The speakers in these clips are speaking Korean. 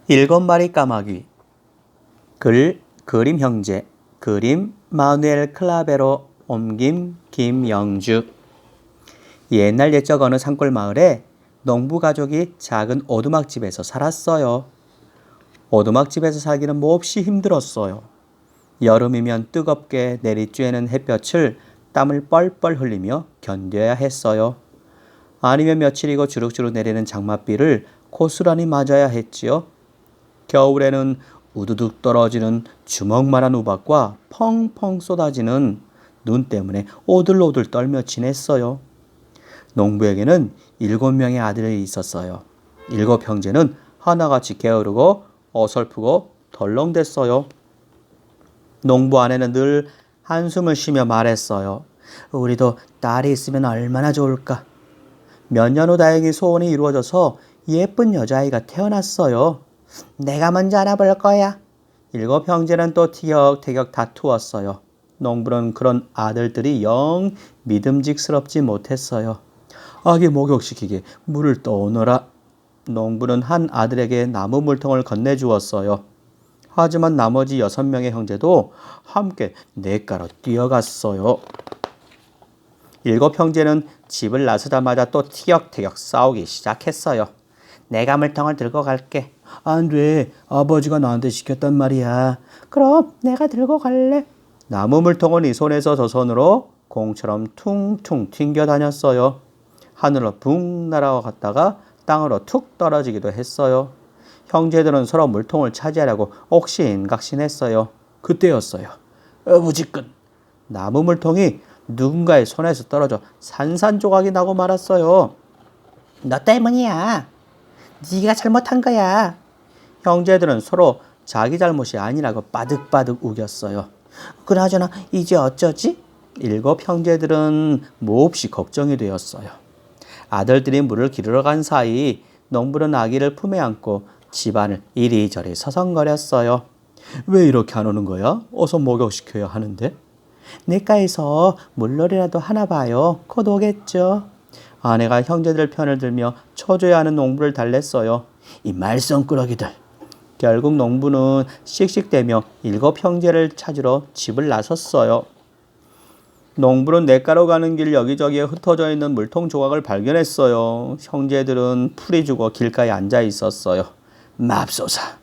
7마리 까마귀. 글 그림 형제. 그림 마누엘 클라베로. 옮김 김영주. 옛날 옛적 어느 산골 마을에 농부 가족이 작은 오두막집에서 살았어요. 오두막집에서 살기는 몹시 힘들었어요. 여름이면 뜨겁게 내리쬐는 햇볕을 땀을 뻘뻘 흘리며 견뎌야 했어요. 아니면 며칠이고 주룩주룩 내리는 장맛비를 고스란히 맞아야 했지요. 겨울에는 우두둑 떨어지는 주먹만한 우박과 펑펑 쏟아지는 눈 때문에 오들오들 떨며 지냈어요. 농부에게는 7명의 아들이 있었어요. 7 형제는 하나같이 게으르고 어설프고 덜렁댔어요. 농부 아내는 늘 한숨을 쉬며 말했어요. 우리도 딸이 있으면 얼마나 좋을까. 몇 년 후 다행히 소원이 이루어져서 예쁜 여자아이가 태어났어요. 내가 먼저 안아볼 거야. 7 형제는 또 티격태격 다투었어요. 농부는 그런 아들들이 영 믿음직스럽지 못했어요. 아기 목욕시키게 물을 떠오너라. 농부는 한 아들에게 나무 물통을 건네주었어요. 하지만 나머지 6명의 형제도 함께 냇가로 뛰어갔어요. 7 형제는 집을 나서자마자 또 티격태격 싸우기 시작했어요. 내가 물통을 들고 갈게. 안 돼. 아버지가 나한테 시켰단 말이야. 그럼 내가 들고 갈래. 나무 물통은 이 손에서 저 손으로 공처럼 퉁퉁 튕겨 다녔어요. 하늘로 붕 날아갔다가 땅으로 툭 떨어지기도 했어요. 형제들은 서로 물통을 차지하려고 옥신각신했어요. 그때였어요. 어부지끈. 나무 물통이 누군가의 손에서 떨어져 산산조각이 나고 말았어요. 너 때문이야. 네가 잘못한 거야. 형제들은 서로 자기 잘못이 아니라고 바득바득 우겼어요. 그나저나 이제 어쩌지? 7 형제들은 몹시 걱정이 되었어요. 아들들이 물을 기르러 간 사이 농부는 아기를 품에 안고 집안을 이리저리 서성거렸어요. 왜 이렇게 안 오는 거야? 어서 목욕시켜야 하는데. 냇가에서 물놀이라도 하나 봐요. 곧 오겠죠. 아내가 형제들 편을 들며 쳐줘야 하는 농부를 달랬어요. 이 말썽꾸러기들. 결국 농부는 씩씩대며 7 형제를 찾으러 집을 나섰어요. 농부는 냇가로 가는 길 여기저기에 흩어져 있는 물통 조각을 발견했어요. 형제들은 풀이 죽어 길가에 앉아 있었어요. 맙소사.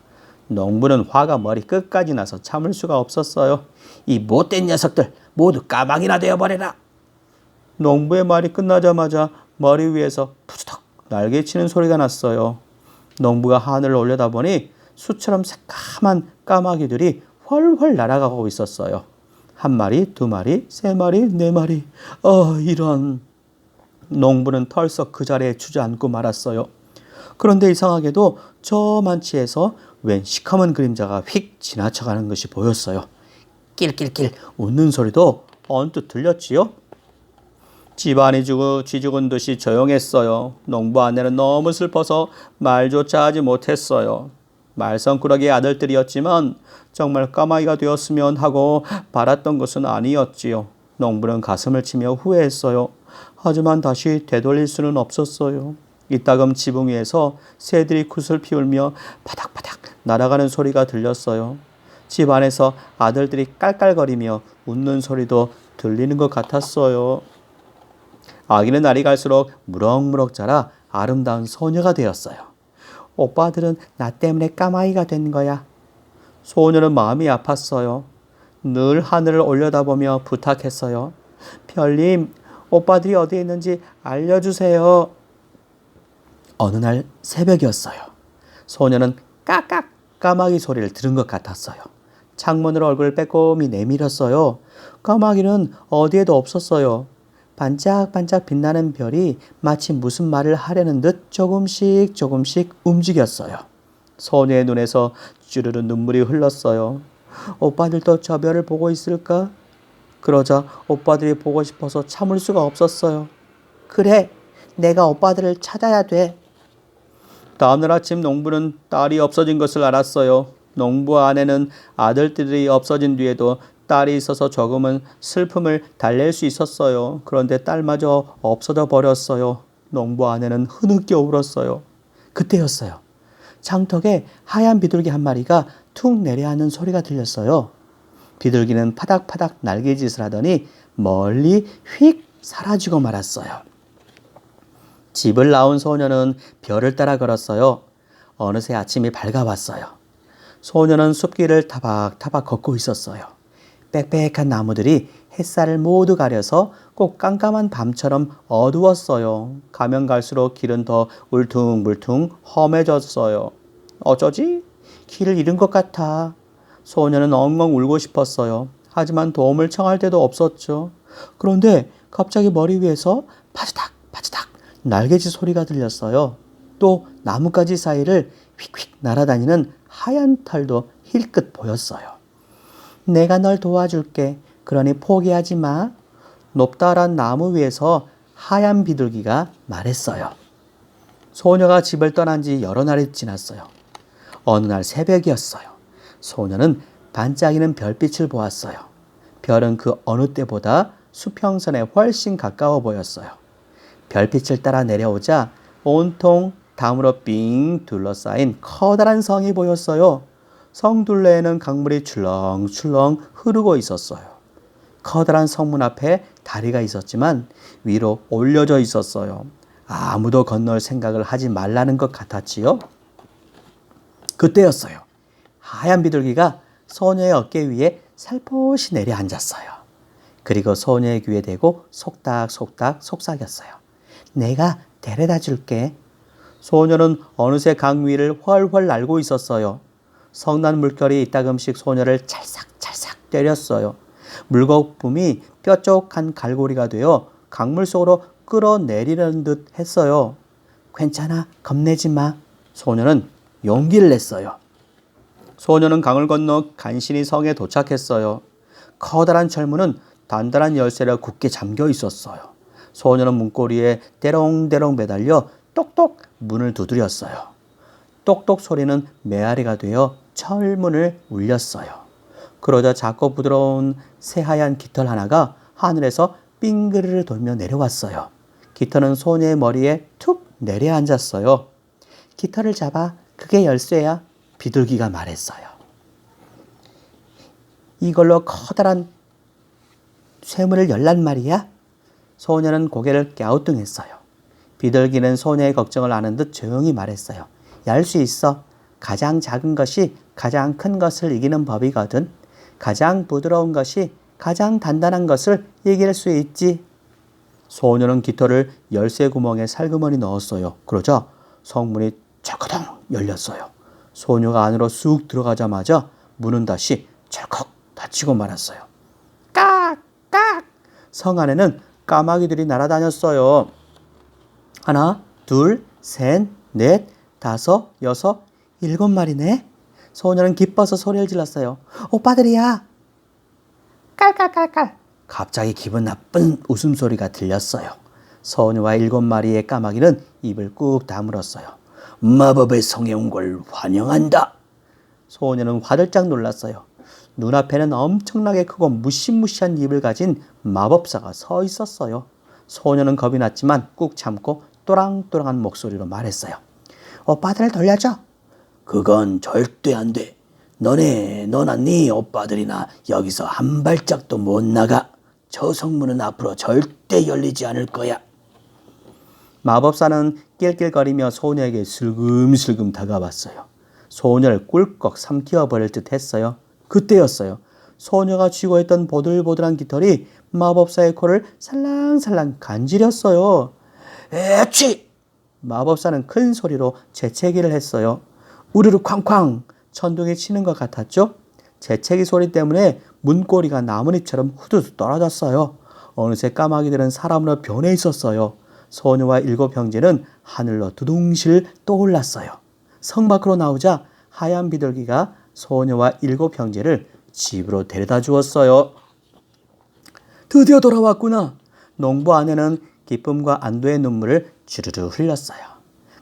농부는 화가 머리 끝까지 나서 참을 수가 없었어요. 이 못된 녀석들 모두 까마귀나 되어버려라. 농부의 말이 끝나자마자 머리 위에서 푸드덕 날개치는 소리가 났어요. 농부가 하늘을 올려다보니 수처럼 새까만 까마귀들이 훨훨 날아가고 있었어요. 1마리, 2마리, 3마리, 4마리. 이런. 농부는 털썩 그 자리에 주저앉고 말았어요. 그런데 이상하게도 저 만치에서 웬 시커먼 그림자가 휙 지나쳐가는 것이 보였어요. 낄낄낄 웃는 소리도 언뜻 들렸지요. 집안이 쥐죽은 듯이 조용했어요. 농부 아내는 너무 슬퍼서 말조차 하지 못했어요. 말썽꾸러기의 아들들이었지만 정말 까마귀가 되었으면 하고 바랐던 것은 아니었지요. 농부는 가슴을 치며 후회했어요. 하지만 다시 되돌릴 수는 없었어요. 이따금 지붕 위에서 새들이 굿을 피우며 바닥바닥 날아가는 소리가 들렸어요. 집 안에서 아들들이 깔깔거리며 웃는 소리도 들리는 것 같았어요. 아기는 날이 갈수록 무럭무럭 자라 아름다운 소녀가 되었어요. 오빠들은 나 때문에 까마귀가 된 거야. 소녀는 마음이 아팠어요. 늘 하늘을 올려다보며 부탁했어요. 별님, 오빠들이 어디에 있는지 알려주세요. 어느 날 새벽이었어요. 소녀는 까깍 까마귀 소리를 들은 것 같았어요. 창문으로 얼굴을 빼꼼히 내밀었어요. 까마귀는 어디에도 없었어요. 반짝반짝 빛나는 별이 마치 무슨 말을 하려는 듯 조금씩 움직였어요. 소녀의 눈에서 쭈르르 눈물이 흘렀어요. 오빠들도 저 별을 보고 있을까? 그러자 오빠들이 보고 싶어서 참을 수가 없었어요. 그래, 내가 오빠들을 찾아야 돼. 다음날 아침 농부는 딸이 없어진 것을 알았어요. 농부 아내는 아들들이 없어진 뒤에도 딸이 있어서 조금은 슬픔을 달랠 수 있었어요. 그런데 딸마저 없어져 버렸어요. 농부 아내는 흐느껴 울었어요. 그때였어요. 장턱에 하얀 비둘기 한 마리가 툭 내려앉는 소리가 들렸어요. 비둘기는 파닥파닥 날개짓을 하더니 멀리 휙 사라지고 말았어요. 집을 나온 소녀는 별을 따라 걸었어요. 어느새 아침이 밝아왔어요. 소녀는 숲길을 타박타박 걷고 있었어요. 빽빽한 나무들이 햇살을 모두 가려서 꼭 깜깜한 밤처럼 어두웠어요. 가면 갈수록 길은 더 울퉁불퉁 험해졌어요. 어쩌지? 길을 잃은 것 같아. 소녀는 엉엉 울고 싶었어요. 하지만 도움을 청할 데도 없었죠. 그런데 갑자기 머리 위에서 파지닥 파지닥 날개짓 소리가 들렸어요. 또 나뭇가지 사이를 휙휙 날아다니는 하얀 털도 힐끗 보였어요. 내가 널 도와줄게. 그러니 포기하지 마. 높다란 나무 위에서 하얀 비둘기가 말했어요. 소녀가 집을 떠난 지 여러 날이 지났어요. 어느 날 새벽이었어요. 소녀는 반짝이는 별빛을 보았어요. 별은 그 어느 때보다 수평선에 훨씬 가까워 보였어요. 별빛을 따라 내려오자 온통 담으로 빙 둘러싸인 커다란 성이 보였어요. 성 둘레에는 강물이 출렁출렁 흐르고 있었어요. 커다란 성문 앞에 다리가 있었지만 위로 올려져 있었어요. 아무도 건널 생각을 하지 말라는 것 같았지요. 그때였어요. 하얀 비둘기가 소녀의 어깨 위에 살포시 내려앉았어요. 그리고 소녀의 귀에 대고 속닥속닥 속삭였어요. 내가 데려다 줄게. 소녀는 어느새 강 위를 훨훨 날고 있었어요. 성난 물결이 이따금씩 소녀를 찰싹찰싹 때렸어요. 물거품이 뾰족한 갈고리가 되어 강물 속으로 끌어내리려는 듯 했어요. 괜찮아, 겁내지 마. 소녀는 용기를 냈어요. 소녀는 강을 건너 간신히 성에 도착했어요. 커다란 철문은 단단한 열쇠로 굳게 잠겨 있었어요. 소녀는 문고리에 대롱대롱 매달려 똑똑 문을 두드렸어요. 똑똑 소리는 메아리가 되어 철문을 울렸어요. 그러자 작고 부드러운 새하얀 깃털 하나가 하늘에서 빙그르르 돌며 내려왔어요. 깃털은 소녀의 머리에 툭 내려앉았어요. 깃털을 잡아. 그게 열쇠야. 비둘기가 말했어요. 이걸로 커다란 쇠문을 열란 말이야? 소녀는 고개를 갸우뚱했어요. 비둘기는 소녀의 걱정을 아는 듯 조용히 말했어요. 열 수 있어. 가장 작은 것이 가장 큰 것을 이기는 법이거든. 가장 부드러운 것이 가장 단단한 것을 이길 수 있지. 소녀는 깃털을 열쇠 구멍에 살그머니 넣었어요. 그러자 성문이 철커덩 열렸어요. 소녀가 안으로 쑥 들어가자마자 문은 다시 철컥 닫히고 말았어요. 깍깍! 성 안에는 까마귀들이 날아다녔어요. 하나, 둘, 셋, 넷, 다섯, 여섯, 7마리네. 소녀는 기뻐서 소리를 질렀어요. 오빠들이야. 깔깔깔깔. 갑자기 기분 나쁜 웃음소리가 들렸어요. 소녀와 7마리의 까마귀는 입을 꾹 다물었어요. 마법의 성에 온 걸 환영한다. 소녀는 화들짝 놀랐어요. 눈앞에는 엄청나게 크고 무시무시한 입을 가진 마법사가 서 있었어요. 소녀는 겁이 났지만 꾹 참고 또랑또랑한 목소리로 말했어요. 오빠들을 돌려줘. 그건 절대 안 돼. 너나 네 오빠들이나 여기서 한 발짝도 못 나가. 저 성문은 앞으로 절대 열리지 않을 거야. 마법사는 낄낄거리며 소녀에게 슬금슬금 다가왔어요. 소녀를 꿀꺽 삼키어버릴 듯 했어요. 그때였어요. 소녀가 쥐고 있던 보들보들한 깃털이 마법사의 코를 살랑살랑 간지렸어요. 에취! 마법사는 큰 소리로 재채기를 했어요. 우르르 쾅쾅! 천둥이 치는 것 같았죠? 재채기 소리 때문에 문고리가 나뭇잎처럼 후두둑 떨어졌어요. 어느새 까마귀들은 사람으로 변해 있었어요. 소녀와 7 형제는 하늘로 두둥실 떠올랐어요. 성 밖으로 나오자 하얀 비둘기가 소녀와 7 형제를 집으로 데려다 주었어요. 드디어 돌아왔구나. 농부 아내는 기쁨과 안도의 눈물을 주르르 흘렸어요.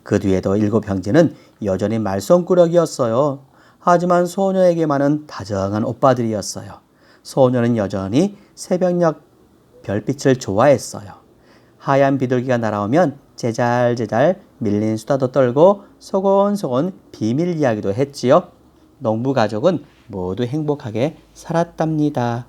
그 뒤에도 7 형제는 여전히 말썽꾸러기였어요. 하지만 소녀에게만은 다정한 오빠들이었어요. 소녀는 여전히 새벽녘 별빛을 좋아했어요. 하얀 비둘기가 날아오면 제잘제잘 밀린 수다도 떨고 소곤소곤 비밀 이야기도 했지요. 농부 가족은 모두 행복하게 살았답니다.